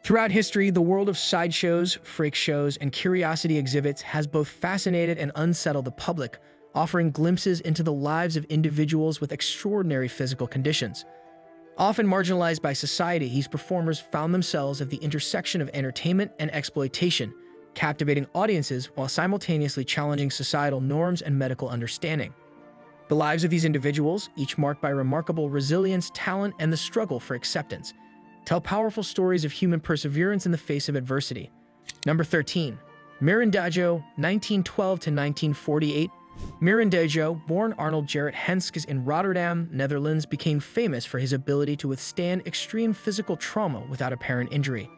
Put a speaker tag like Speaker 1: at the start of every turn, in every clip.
Speaker 1: Throughout history, the world of sideshows, freak shows, and curiosity exhibits has both fascinated and unsettled the public, offering glimpses into the lives of individuals with extraordinary physical conditions. Often marginalized by society, these performers found themselves at the intersection of entertainment and exploitation, captivating audiences while simultaneously challenging societal norms and medical understanding. The lives of these individuals, each marked by remarkable resilience, talent, and the struggle for acceptance, tell powerful stories of human perseverance in the face of adversity. Number 13. Mirin Dajo, 1912 to 1948. Mirin Dajo, born Arnold Gerrit Henskes in Rotterdam, Netherlands, became famous for his ability to withstand extreme physical trauma without apparent injury.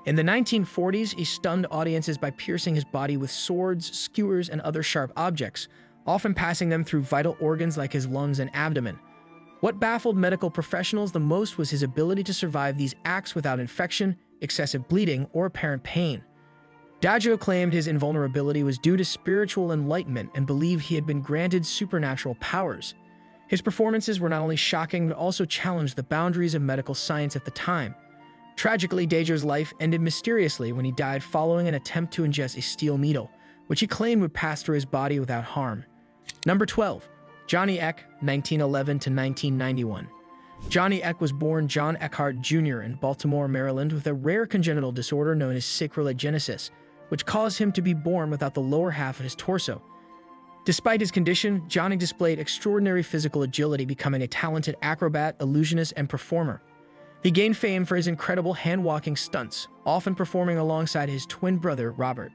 Speaker 1: In the 1940s, he stunned audiences by piercing his body with swords, skewers, and other sharp objects, often passing them through vital organs like his lungs and abdomen. What baffled medical professionals the most was his ability to survive these acts without infection, excessive bleeding, or apparent pain. Dajo claimed his invulnerability was due to spiritual enlightenment and believed he had been granted supernatural powers. His performances were not only shocking but also challenged the boundaries of medical science at the time. Tragically, Dajo's life ended mysteriously when he died following an attempt to ingest a steel needle, which he claimed would pass through his body without harm. Number 12. Johnny Eck, 1911 to 1991. Johnny Eck was born John Eckhart Jr. in Baltimore, Maryland, with a rare congenital disorder known as sacroiligenesis, which caused him to be born without the lower half of his torso. Despite his condition, Johnny displayed extraordinary physical agility, becoming a talented acrobat, illusionist, and performer. He gained fame for his incredible hand-walking stunts, often performing alongside his twin brother, Robert.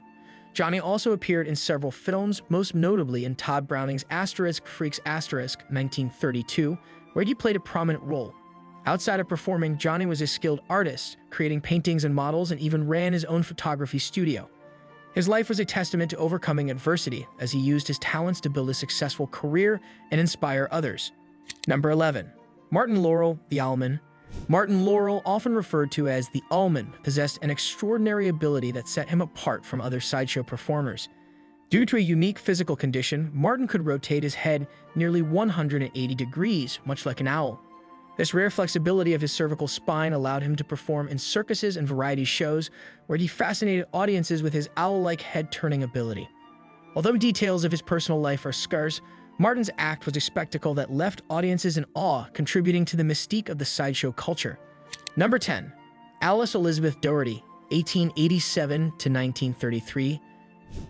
Speaker 1: Johnny also appeared in several films, most notably in Todd Browning's Freaks 1932, where he played a prominent role. Outside of performing, Johnny was a skilled artist, creating paintings and models, and even ran his own photography studio. His life was a testament to overcoming adversity, as he used his talents to build a successful career and inspire others. Number 11. Martin Laurel, the Owlman. Martin Laurel, often referred to as the Owlman, possessed an extraordinary ability that set him apart from other sideshow performers. Due to a unique physical condition, Martin could rotate his head nearly 180 degrees, much like an owl. This rare flexibility of his cervical spine allowed him to perform in circuses and variety shows, where he fascinated audiences with his owl-like head-turning ability. Although details of his personal life are scarce, Martin's act was a spectacle that left audiences in awe, contributing to the mystique of the sideshow culture. Number 10. Alice Elizabeth Doherty, 1887 to 1933.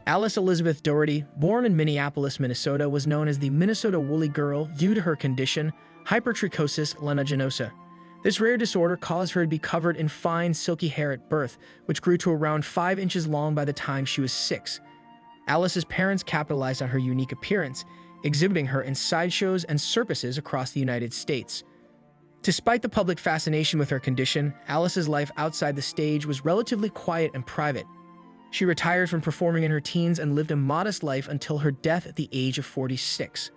Speaker 1: Alice Elizabeth Doherty, born in Minneapolis, Minnesota, was known as the Minnesota Woolly Girl due to her condition, hypertrichosis lanuginosa. This rare disorder caused her to be covered in fine, silky hair at birth, which grew to around 5 inches long by the time she was 6. Alice's parents capitalized on her unique appearance, exhibiting her in sideshows and circuses across the United States. Despite the public fascination with her condition, Alice's life outside the stage was relatively quiet and private. She retired from performing in her teens and lived a modest life until her death at the age of 46.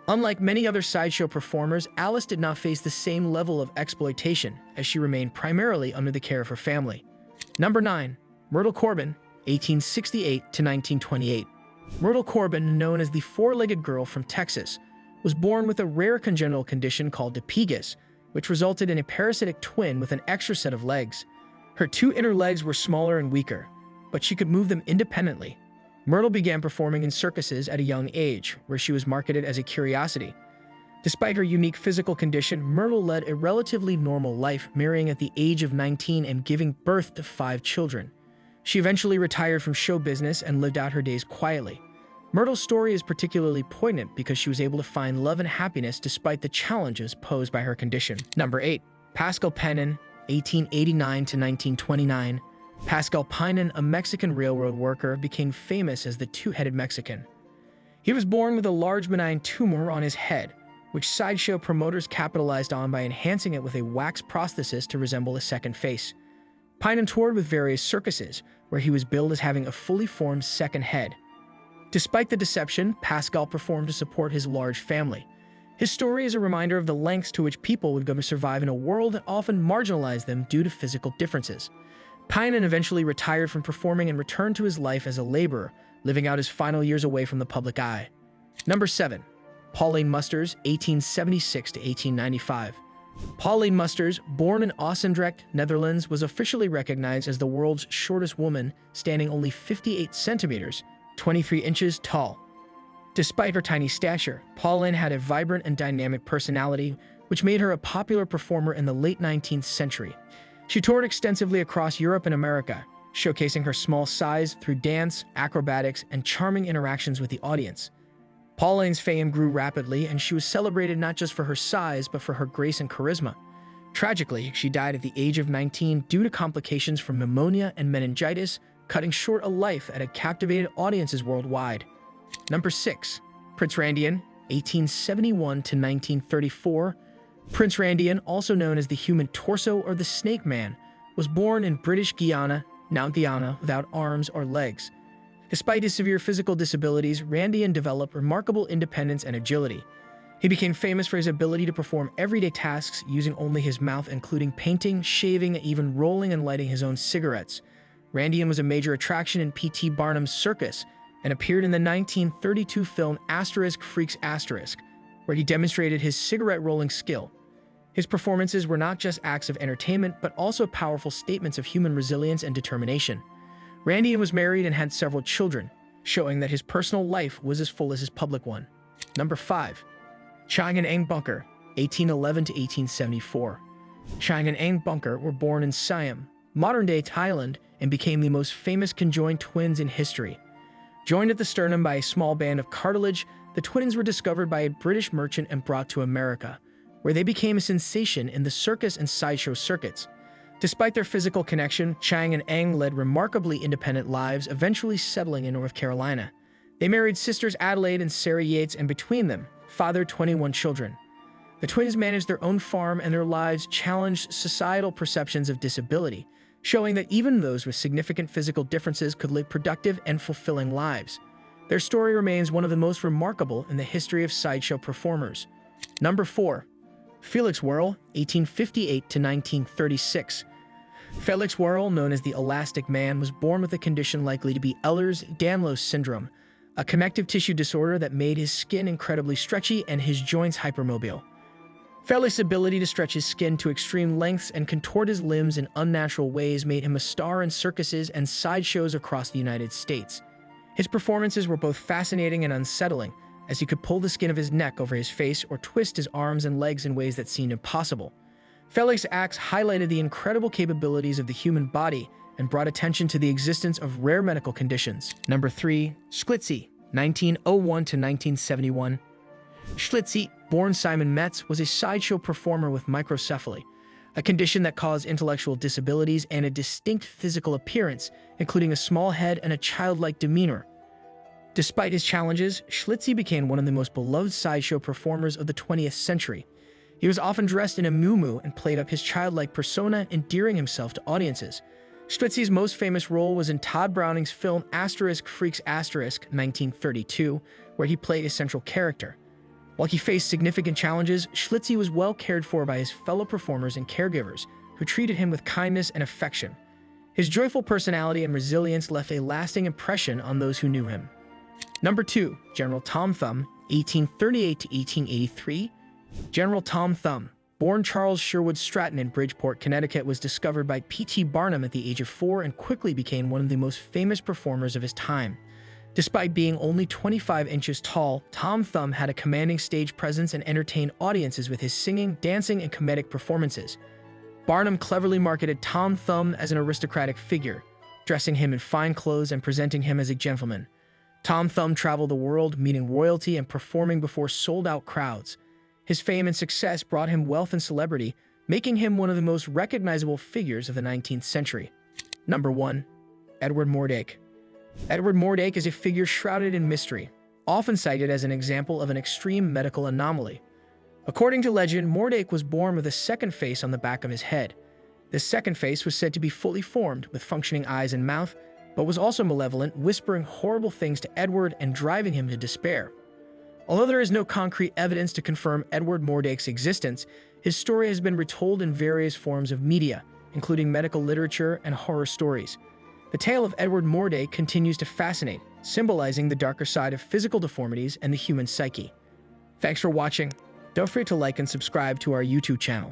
Speaker 1: Unlike many other sideshow performers, Alice did not face the same level of exploitation, as she remained primarily under the care of her family. Number 9. Myrtle Corbin, 1868 to 1928. Myrtle Corbin, known as the four-legged girl from Texas, was born with a rare congenital condition called dipegus, which resulted in a parasitic twin with an extra set of legs. Her 2 inner legs were smaller and weaker, but she could move them independently. Myrtle began performing in circuses at a young age, where she was marketed as a curiosity. Despite her unique physical condition, Myrtle led a relatively normal life, marrying at the age of 19 and giving birth to 5 children. She eventually retired from show business and lived out her days quietly. Myrtle's story is particularly poignant because she was able to find love and happiness despite the challenges posed by her condition. Number 8. Pascal Panin, 1889 to 1929. Pascal Panin, a Mexican railroad worker, became famous as the two-headed Mexican. He was born with a large benign tumor on his head, which sideshow promoters capitalized on by enhancing it with a wax prosthesis to resemble a second face. Panin toured with various circuses, where he was billed as having a fully formed second head. Despite the deception, Pascal performed to support his large family. His story is a reminder of the lengths to which people would go to survive in a world that often marginalized them due to physical differences. Panin eventually retired from performing and returned to his life as a laborer, living out his final years away from the public eye. Number 7. Pauline Musters, 1876 to 1895. Pauline Musters, born in Oostendrecht, Netherlands, was officially recognized as the world's shortest woman, standing only 58 centimeters, 23 inches tall. Despite her tiny stature, Pauline had a vibrant and dynamic personality, which made her a popular performer in the late 19th century. She toured extensively across Europe and America, showcasing her small size through dance, acrobatics, and charming interactions with the audience. Pauline's fame grew rapidly, and she was celebrated not just for her size, but for her grace and charisma. Tragically, she died at the age of 19 due to complications from pneumonia and meningitis, cutting short a life that had captivated audiences worldwide. Number 6. Prince Randian, 1871 to 1934. Prince Randian, also known as the human torso or the snake man, was born in British Guiana, now Guyana, without arms or legs. Despite his severe physical disabilities, Randian developed remarkable independence and agility. He became famous for his ability to perform everyday tasks using only his mouth, including painting, shaving, and even rolling and lighting his own cigarettes. Randian was a major attraction in P.T. Barnum's circus and appeared in the 1932 film Freaks, where he demonstrated his cigarette-rolling skill. His performances were not just acts of entertainment, but also powerful statements of human resilience and determination. Randian was married and had several children, showing that his personal life was as full as his public one. Number 5. Chang and Ang Bunker, 1811 to 1874. Chang and Ang Bunker were born in Siam, modern-day Thailand, and became the most famous conjoined twins in history. Joined at the sternum by a small band of cartilage, the twins were discovered by a British merchant and brought to America, where they became a sensation in the circus and sideshow circuits. Despite their physical connection, Chang and Ang led remarkably independent lives, eventually settling in North Carolina. They married sisters Adelaide and Sarah Yates, and between them, fathered 21 children. The twins managed their own farm, and their lives challenged societal perceptions of disability, showing that even those with significant physical differences could live productive and fulfilling lives. Their story remains one of the most remarkable in the history of sideshow performers. Number 4. Felix Wuerl, 1858 to 1936. Felix Wuerl, known as the Elastic Man, was born with a condition likely to be Ehlers-Danlos syndrome, a connective tissue disorder that made his skin incredibly stretchy and his joints hypermobile. Felix's ability to stretch his skin to extreme lengths and contort his limbs in unnatural ways made him a star in circuses and sideshows across the United States. His performances were both fascinating and unsettling, as he could pull the skin of his neck over his face or twist his arms and legs in ways that seemed impossible. Felix's acts highlighted the incredible capabilities of the human body and brought attention to the existence of rare medical conditions. Number 3. Schlitzie, 1901 to 1971. Schlitzie, born Simon Metz, was a sideshow performer with microcephaly, a condition that caused intellectual disabilities and a distinct physical appearance, including a small head and a childlike demeanor. Despite his challenges, Schlitzie became one of the most beloved sideshow performers of the 20th century. He was often dressed in a muumuu and played up his childlike persona, endearing himself to audiences. Schlitzie's most famous role was in Todd Browning's film Freaks, 1932, where he played a central character. While he faced significant challenges, Schlitzie was well cared for by his fellow performers and caregivers, who treated him with kindness and affection. His joyful personality and resilience left a lasting impression on those who knew him. Number 2. General Tom Thumb, 1838 to 1883. General Tom Thumb, born Charles Sherwood Stratton in Bridgeport, Connecticut, was discovered by P.T. Barnum at the age of 4 and quickly became one of the most famous performers of his time. Despite being only 25 inches tall, Tom Thumb had a commanding stage presence and entertained audiences with his singing, dancing, and comedic performances. Barnum cleverly marketed Tom Thumb as an aristocratic figure, dressing him in fine clothes and presenting him as a gentleman. Tom Thumb traveled the world, meeting royalty and performing before sold-out crowds. His fame and success brought him wealth and celebrity, making him one of the most recognizable figures of the 19th century. Number 1. Edward Mordache. Edward Mordache is a figure shrouded in mystery, often cited as an example of an extreme medical anomaly. According to legend, Mordache was born with a second face on the back of his head. This second face was said to be fully formed, with functioning eyes and mouth, but was also malevolent, whispering horrible things to Edward and driving him to despair. Although there is no concrete evidence to confirm Edward Mordache's existence, his story has been retold in various forms of media, including medical literature and horror stories. The tale of Edward Mordache continues to fascinate, symbolizing the darker side of physical deformities and the human psyche. Thanks for watching. Don't forget to like and subscribe to our YouTube channel.